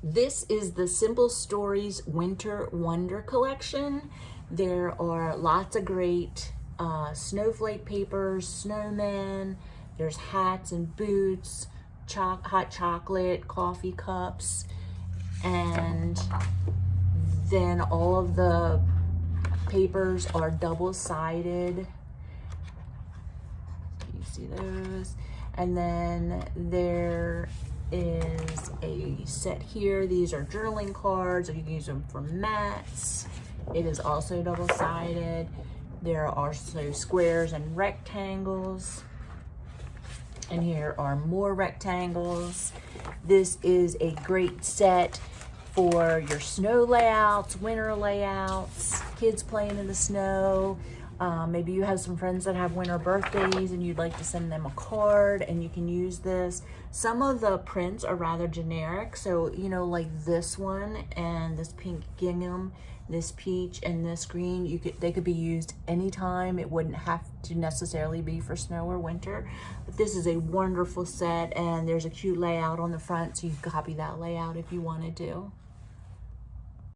This is the Simple Stories Winter Wonder Collection. There are lots of great snowflake papers, snowmen, there's hats and boots, hot chocolate, coffee cups, and then all of the papers are double-sided. You see those? And then there is a set here. These are journaling cards, or you can use them for mats. It is also double-sided. There are also squares and rectangles. And here are more rectangles. This is a great set for your snow layouts, winter layouts, kids playing in the snow. Maybe you have some friends that have winter birthdays and you'd like to send them a card, and you can use this. Some of the prints are rather generic, so you know, like this one and this pink gingham, this peach and this green, they could be used anytime. It wouldn't have to necessarily be for snow or winter, but this is a wonderful set, and there's a cute layout on the front, so you can copy that layout if you wanted to.